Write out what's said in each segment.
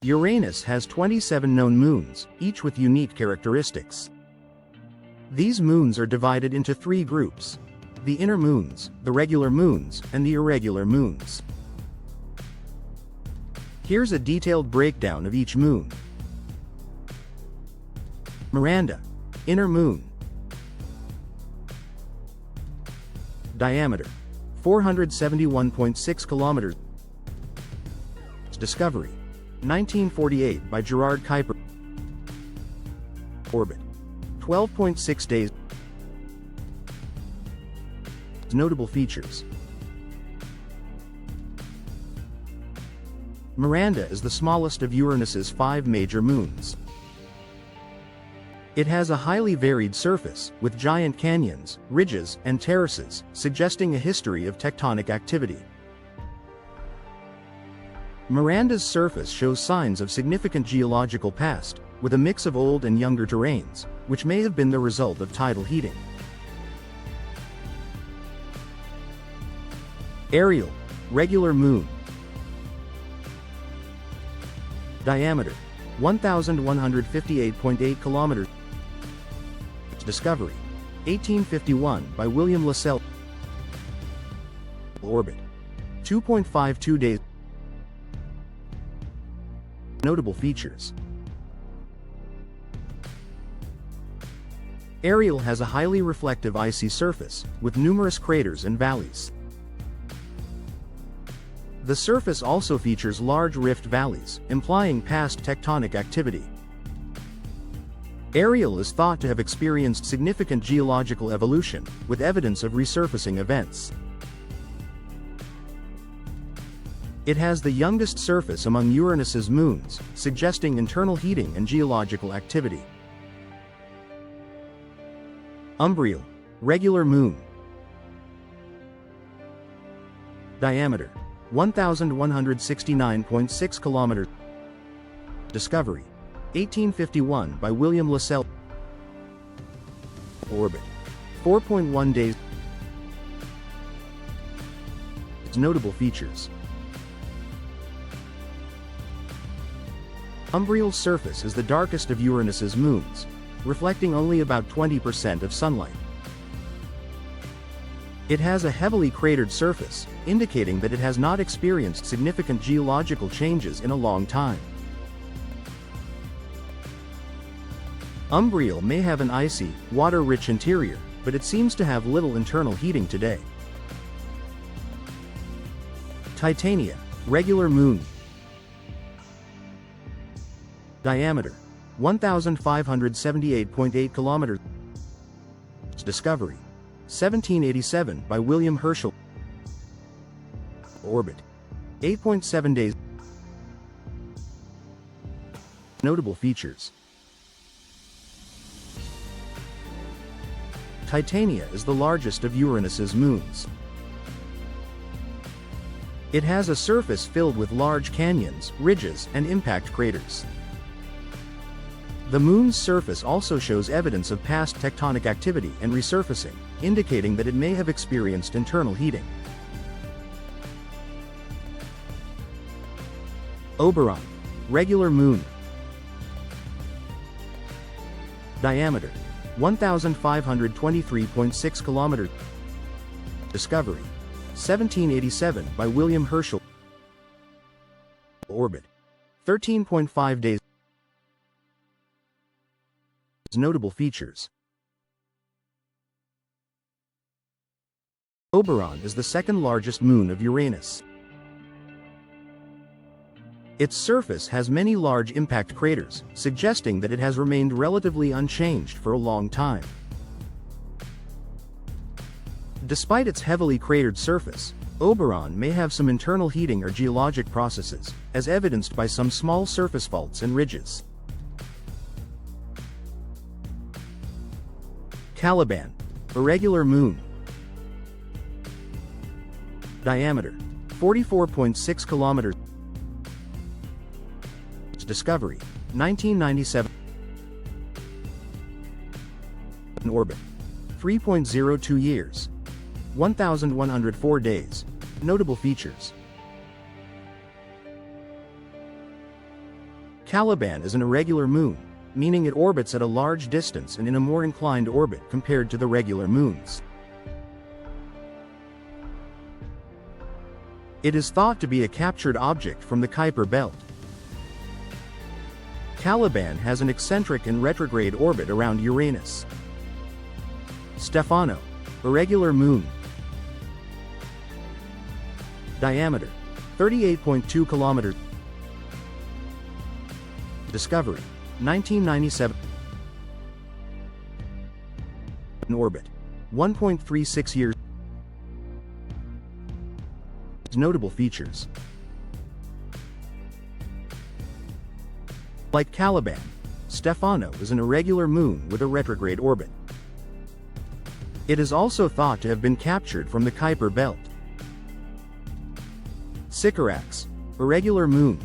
Uranus has 27 known moons, each with unique characteristics. These moons are divided into three groups: the inner moons, the regular moons, and the irregular moons. Here's a detailed breakdown of each moon. Miranda, inner moon. Diameter: 471.6 kilometers. Discovery: 1948 by Gerard Kuiper. Orbit: 12.6 days. Notable features. Miranda is the smallest of Uranus's 5 major moons. It has a highly varied surface, with giant canyons, ridges, and terraces, suggesting a history of tectonic activity. Miranda's surface shows signs of significant geological past, with a mix of old and younger terrains, which may have been the result of tidal heating. Ariel, regular moon. Diameter: 1,158.8 kilometers. Discovery: 1851 by William Lassell. Orbit: 2.52 days. Notable features. Ariel has a highly reflective icy surface, with numerous craters and valleys. The surface also features large rift valleys, implying past tectonic activity. Ariel is thought to have experienced significant geological evolution, with evidence of resurfacing events. It has the youngest surface among Uranus's moons, suggesting internal heating and geological activity. Umbriel, regular moon. Diameter: 1,169.6 kilometers. Discovery: 1851 by William Lassell. Orbit: 4.1 days. Its notable features. Umbriel's surface is the darkest of Uranus's moons, reflecting only about 20% of sunlight. It has a heavily cratered surface, indicating that it has not experienced significant geological changes in a long time. Umbriel may have an icy, water-rich interior, but it seems to have little internal heating today. Titania, regular moon. Diameter: 1,578.8 kilometers. Discovery: 1787 by William Herschel. Orbit: 8.7 days. Notable features. Titania is the largest of Uranus's moons. It has a surface filled with large canyons, ridges, and impact craters. The moon's surface also shows evidence of past tectonic activity and resurfacing, indicating that it may have experienced internal heating. Oberon, regular moon. Diameter: 1,523.6 kilometers. Discovery: 1787 by William Herschel. Orbit: 13.5 days. Notable features. Oberon is the second largest moon of Uranus. Its surface has many large impact craters, suggesting that it has remained relatively unchanged for a long time. Despite its heavily cratered surface, Oberon may have some internal heating or geologic processes, as evidenced by some small surface faults and ridges. Caliban, irregular moon. Diameter: 44.6 kilometers. Discovery: 1997. In orbit: 3.02 years. 1,104 days. Notable features. Caliban is an irregular moon, meaning it orbits at a large distance and in a more inclined orbit compared to the regular moons. It is thought to be a captured object from the Kuiper belt. Caliban has an eccentric and retrograde orbit around Uranus. Stefano, irregular moon. Diameter, 38.2 kilometers. Discovery, 1997. In orbit, 1.36 years. Notable features. Like Caliban, Stefano is an irregular moon with a retrograde orbit. It is also thought to have been captured from the Kuiper belt. Sycorax, irregular moon.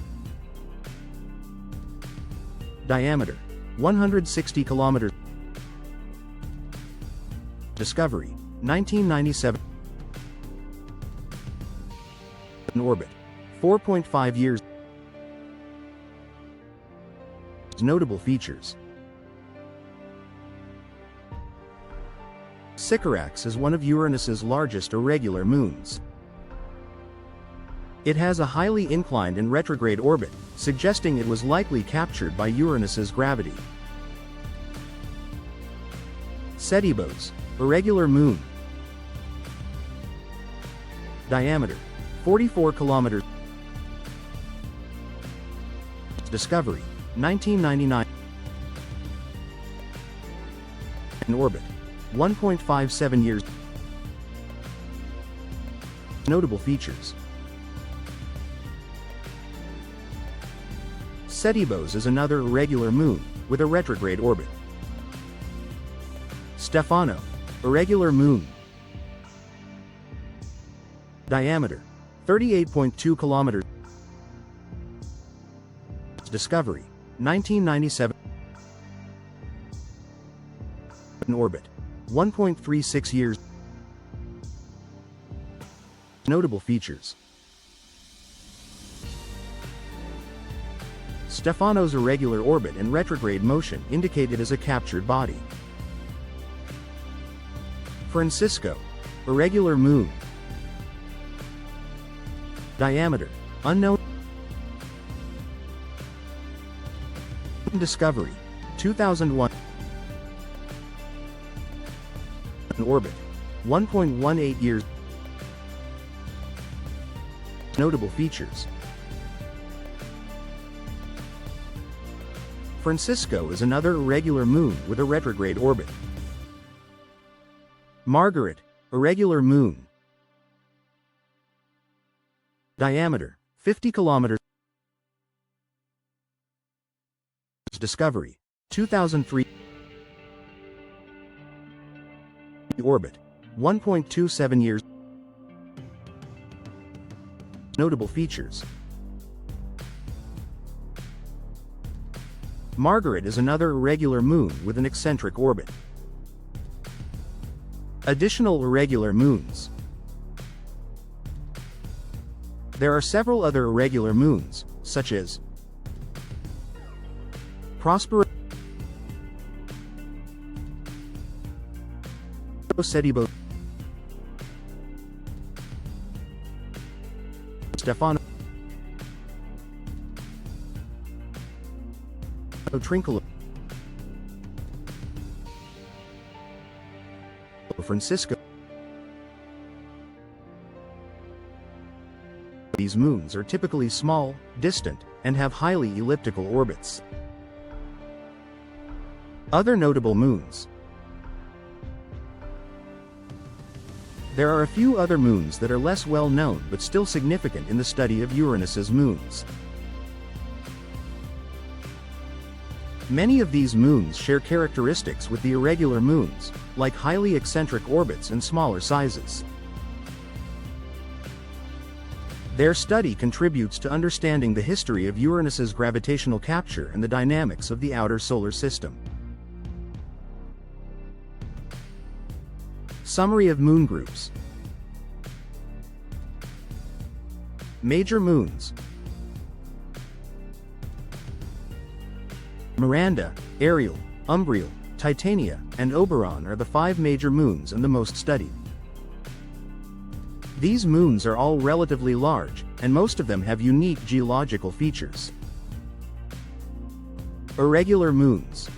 Diameter, 160 kilometers. Discovery, 1997. In orbit, 4.5 years. Notable features. Sycorax is one of Uranus's largest irregular moons. It has a highly inclined and retrograde orbit, suggesting it was likely captured by Uranus's gravity. Setebos, irregular moon. Diameter, 44 kilometers. Discovery, 1999. In orbit, 1.57 years. Notable features. Setebos is another irregular moon, with a retrograde orbit. Stefano, irregular moon. Diameter, 38.2 kilometers. Discovery, 1997. In orbit, 1.36 years. Notable features. Stefano's irregular orbit and retrograde motion indicate it as a captured body. Francisco, irregular moon. Diameter, unknown. Discovery, 2001. In orbit, 1.18 years. Notable features. Francisco is another irregular moon with a retrograde orbit. Margaret, irregular moon. Diameter, 50 kilometers. Discovery, 2003. Orbit, 1.27 years. Notable features. Margaret is another irregular moon with an eccentric orbit. Additional irregular moons. There are several other irregular moons, such as Prospero, Setebos, Stefano, Trinculo, Francisco. These moons are typically small, distant, and have highly elliptical orbits. Other notable moons. There are a few other moons that are less well known but still significant in the study of Uranus's moons. Many of these moons share characteristics with the irregular moons, like highly eccentric orbits and smaller sizes. Their study contributes to understanding the history of Uranus's gravitational capture and the dynamics of the outer solar system. Summary of moon groups. Major moons. Miranda, Ariel, Umbriel, Titania, and Oberon are the 5 major moons and the most studied. These moons are all relatively large, and most of them have unique geological features. Irregular moons.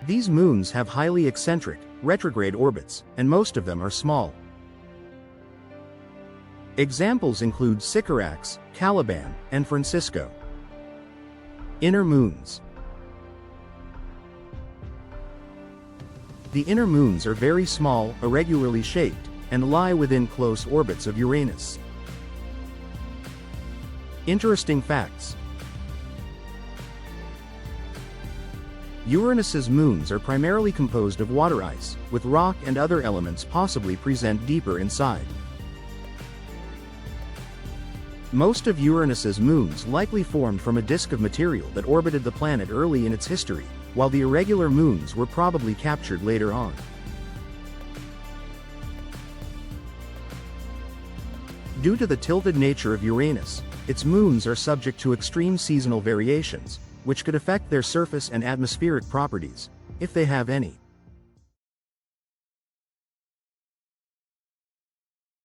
These moons have highly eccentric, retrograde orbits, and most of them are small. Examples include Sycorax, Caliban, and Francisco. Inner moons. The inner moons are very small, irregularly shaped, and lie within close orbits of Uranus. Interesting facts. Uranus's moons are primarily composed of water ice, with rock and other elements possibly present deeper inside. Most of Uranus's moons likely formed from a disk of material that orbited the planet early in its history, while the irregular moons were probably captured later on. Due to the tilted nature of Uranus, its moons are subject to extreme seasonal variations, which could affect their surface and atmospheric properties, if they have any.